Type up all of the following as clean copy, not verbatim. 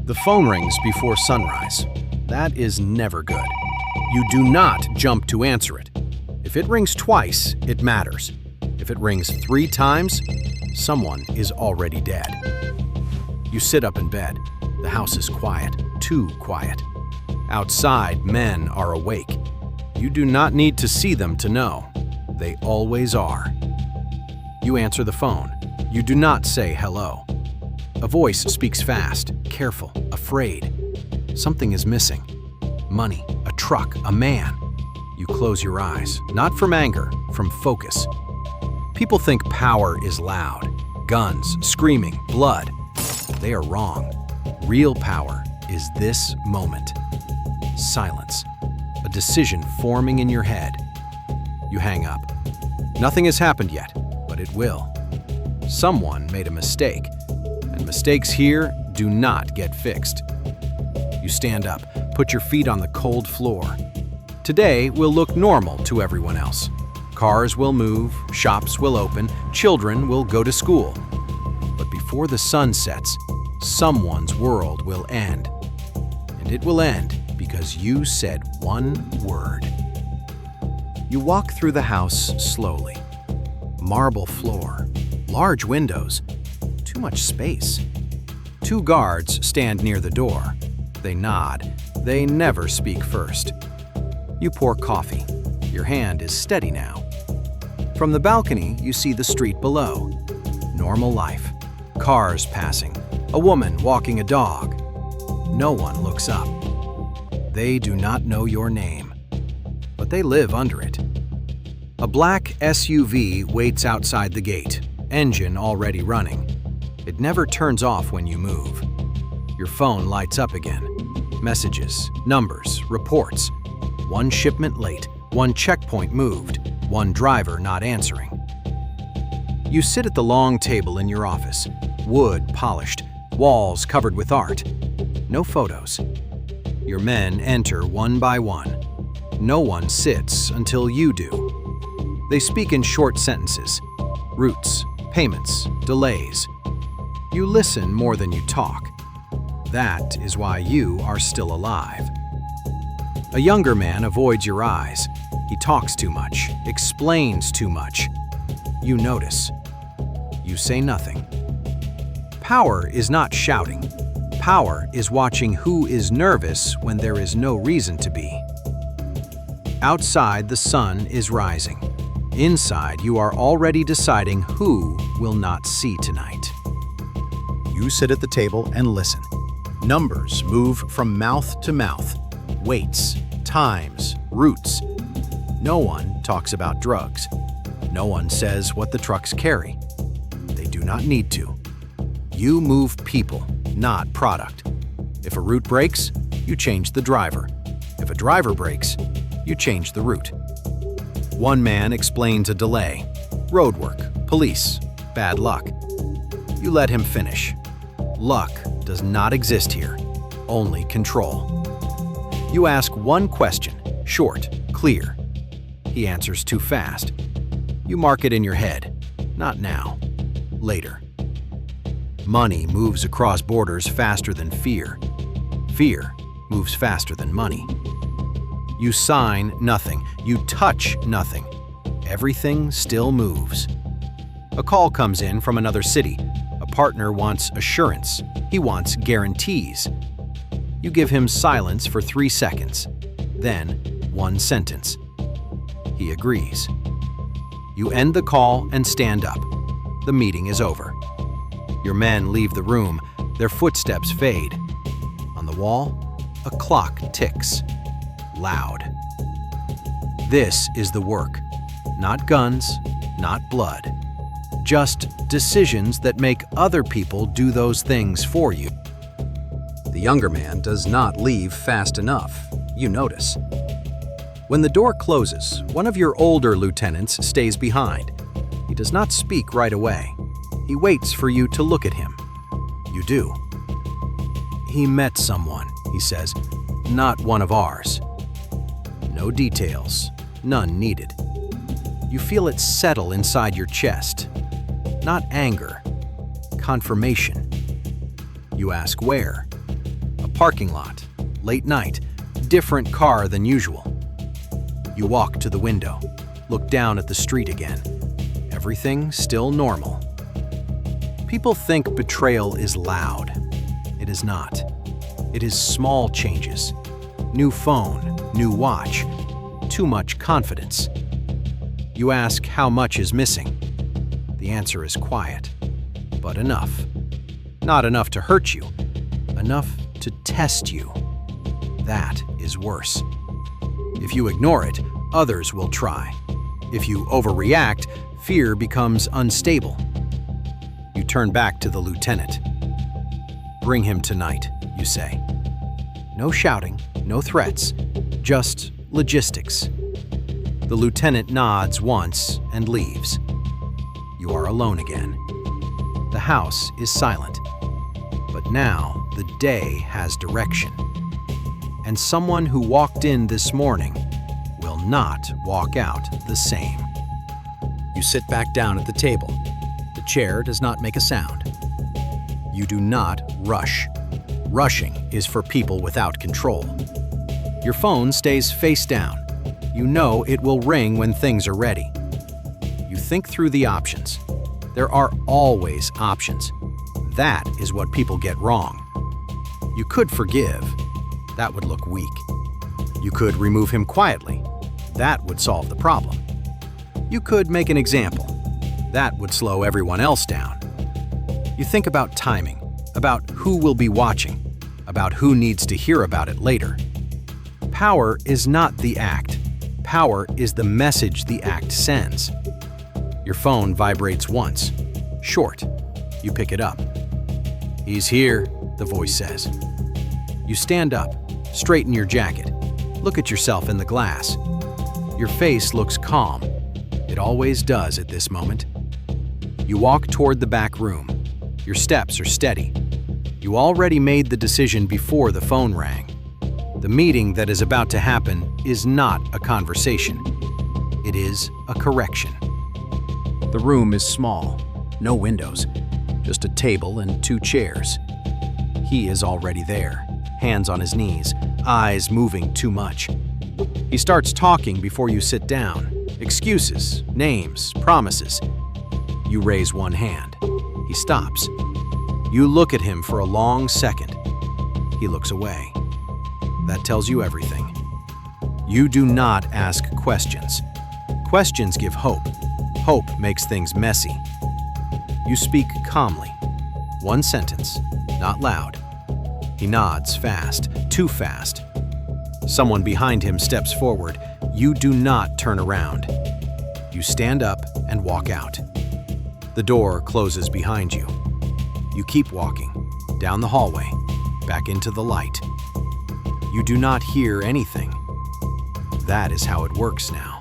The phone rings before sunrise. That is never good. You do not jump to answer it. If it rings twice, it matters. If it rings 3 times, someone is already dead. You sit up in bed. The house is quiet, too quiet. Outside, men are awake. You do not need to see them to know. They always are. You answer the phone. You do not say hello. A voice speaks fast, careful, afraid. Something is missing. Money, a truck, a man. You close your eyes, not from anger, from focus. People think power is loud. Guns, screaming, blood. They are wrong. Real power is this moment. Silence. A decision forming in your head. You hang up. Nothing has happened yet, but it will. Someone made a mistake, and mistakes here do not get fixed. You stand up, put your feet on the cold floor. Today will look normal to everyone else. Cars will move, shops will open, children will go to school. But before the sun sets, someone's world will end. And it will end because you said one word. You walk through the house slowly. Marble floor, large windows, too much space. 2 guards stand near the door. They nod. They never speak first. You pour coffee. Your hand is steady now. From the balcony, you see the street below. Normal life. Cars passing. A woman walking a dog. No one looks up. They do not know your name, but they live under it. A black SUV waits outside the gate, engine already running. It never turns off when you move. Your phone lights up again. Messages, numbers, reports. 1 shipment late, 1 checkpoint moved, 1 driver not answering. You sit at the long table in your office, wood polished, walls covered with art. No photos. Your men enter one by one. No one sits until you do. They speak in short sentences. Routes, payments, delays. You listen more than you talk. That is why you are still alive. A younger man avoids your eyes. He talks too much, explains too much. You notice. You say nothing. Power is not shouting. Power is watching who is nervous when there is no reason to be. Outside, the sun is rising. Inside, you are already deciding who will not see tonight. You sit at the table and listen. Numbers move from mouth to mouth. Weights, times, routes. No one talks about drugs. No one says what the trucks carry. They do not need to. You move people, not product. If a route breaks, you change the driver. If a driver breaks, you change the route. One man explains a delay. Roadwork, police, bad luck. You let him finish. Luck does not exist here, only control. You ask one question, short, clear. He answers too fast. You mark it in your head. Not now. Later. Money moves across borders faster than fear. Fear moves faster than money. You sign nothing. You touch nothing. Everything still moves. A call comes in from another city. A partner wants assurance. He wants guarantees. You give him silence for 3 seconds. Then 1 sentence. He agrees. You end the call and stand up. The meeting is over. Your men leave the room. Their footsteps fade. On the wall, a clock ticks. Loud. This is the work. Not guns, not blood. Just decisions that make other people do those things for you. The younger man does not leave fast enough. You notice. When the door closes, one of your older lieutenants stays behind. He does not speak right away. He waits for you to look at him. You do. He met someone, he says, not one of ours. No details, none needed. You feel it settle inside your chest. Not anger, confirmation. You ask where. Parking lot, late night, different car than usual. You walk to the window, look down at the street again. Everything still normal. People think betrayal is loud. It is not. It is small changes. New phone, new watch, too much confidence. You ask how much is missing. The answer is quiet, but enough. Not enough to hurt you, enough to test you. That is worse. If you ignore it, others will try. If you overreact, fear becomes unstable. You turn back to the lieutenant. "Bring him tonight," you say. No shouting, no threats, just logistics. The lieutenant nods once and leaves. You are alone again. The house is silent. But now the day has direction. And someone who walked in this morning will not walk out the same. You sit back down at the table. The chair does not make a sound. You do not rush. Rushing is for people without control. Your phone stays face down. You know it will ring when things are ready. You think through the options. There are always options. That is what people get wrong. You could forgive. That would look weak. You could remove him quietly. That would solve the problem. You could make an example. That would slow everyone else down. You think about timing, about who will be watching, about who needs to hear about it later. Power is not the act. Power is the message the act sends. Your phone vibrates once. Short. You pick it up. "He's here," the voice says. You stand up, straighten your jacket, look at yourself in the glass. Your face looks calm. It always does at this moment. You walk toward the back room. Your steps are steady. You already made the decision before the phone rang. The meeting that is about to happen is not a conversation. It is a correction. The room is small, no windows, just a table and 2 chairs. He is already there, hands on his knees, eyes moving too much. He starts talking before you sit down. Excuses, names, promises. You raise one hand. He stops. You look at him for a long second. He looks away. That tells you everything. You do not ask questions. Questions give hope. Hope makes things messy. You speak calmly. One sentence, not loud. He nods fast, too fast. Someone behind him steps forward. You do not turn around. You stand up and walk out. The door closes behind you. You keep walking, down the hallway, back into the light. You do not hear anything. That is how it works now.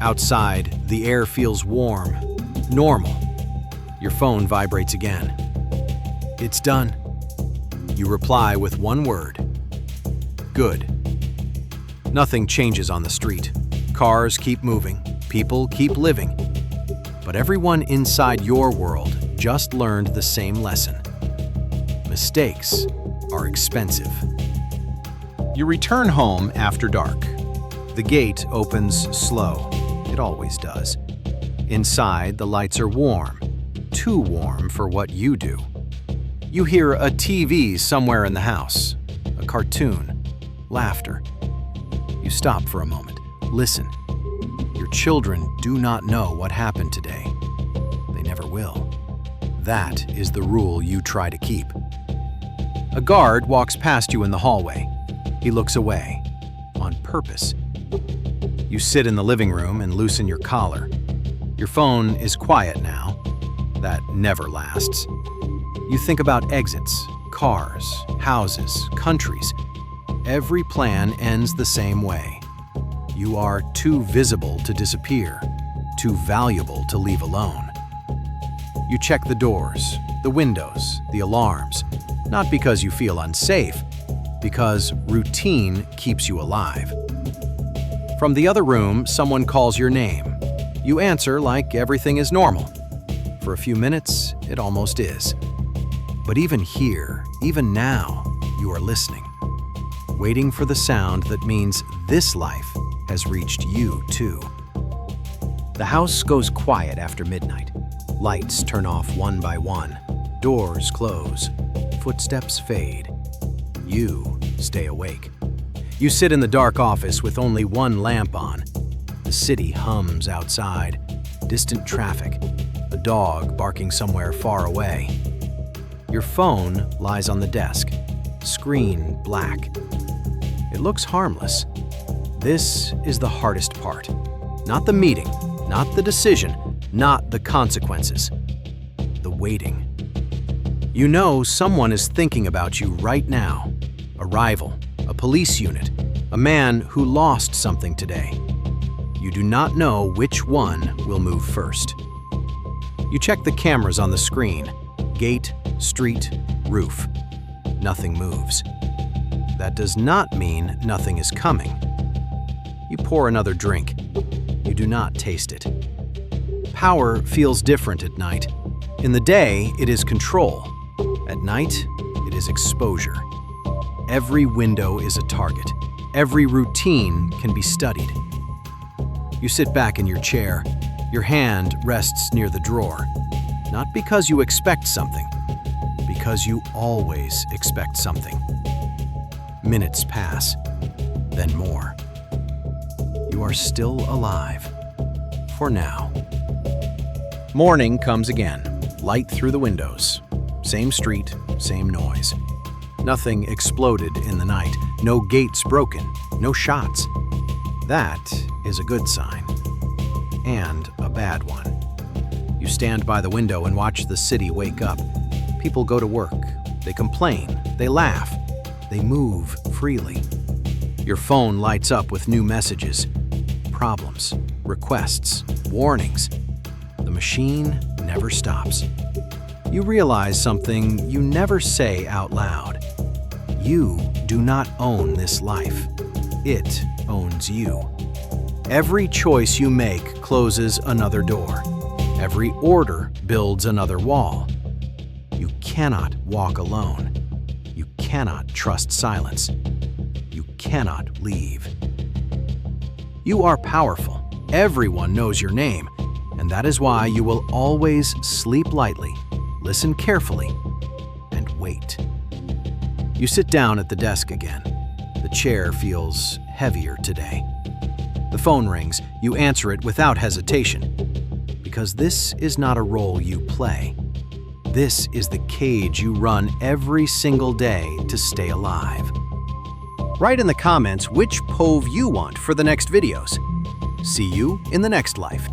Outside, the air feels warm, normal. Your phone vibrates again. "It's done." You reply with one word. "Good." Nothing changes on the street. Cars keep moving, people keep living. But everyone inside your world just learned the same lesson. Mistakes are expensive. You return home after dark. The gate opens slow. It always does. Inside, the lights are warm. Too warm for what you do. You hear a TV somewhere in the house. A cartoon. Laughter. You stop for a moment. Listen. Your children do not know what happened today. They never will. That is the rule you try to keep. A guard walks past you in the hallway. He looks away. On purpose. You sit in the living room and loosen your collar. Your phone is quiet now. That never lasts. You think about exits, cars, houses, countries. Every plan ends the same way. You are too visible to disappear, too valuable to leave alone. You check the doors, the windows, the alarms, not because you feel unsafe, because routine keeps you alive. From the other room, someone calls your name. You answer like everything is normal. For a few minutes, it almost is. But even here, even now, you are listening, waiting for the sound that means this life has reached you too. The house goes quiet after midnight. Lights turn off one by one. Doors close. Footsteps fade. You stay awake. You sit in the dark office with only one lamp on. The city hums outside. Distant traffic. A dog barking somewhere far away. Your phone lies on the desk. Screen black. It looks harmless. This is the hardest part. Not the meeting, not the decision, not the consequences. The waiting. You know someone is thinking about you right now. A rival, a police unit, a man who lost something today. You do not know which one will move first. You check the cameras on the screen. Gate, street, roof. Nothing moves. That does not mean nothing is coming. You pour another drink. You do not taste it. Power feels different at night. In the day, it is control. At night, it is exposure. Every window is a target. Every routine can be studied. You sit back in your chair. Your hand rests near the drawer. Not because you expect something, because you always expect something. Minutes pass, then more. You are still alive. For now. Morning comes again. Light through the windows. Same street, same noise. Nothing exploded in the night. No gates broken. No shots. That is a good sign. And a bad one. You stand by the window and watch the city wake up. People go to work. They complain. They laugh. They move freely. Your phone lights up with new messages. Problems, requests, warnings. The machine never stops. You realize something you never say out loud. You do not own this life. It owns you. Every choice you make closes another door. Every order builds another wall. You cannot walk alone. You cannot trust silence. You cannot leave. You are powerful. Everyone knows your name, and that is why you will always sleep lightly, listen carefully, and wait. You sit down at the desk again. The chair feels heavier today. The phone rings. You answer it without hesitation, because this is not a role you play. This is the cage you run every single day to stay alive. Write in the comments which POV you want for the next videos. See you in the next life.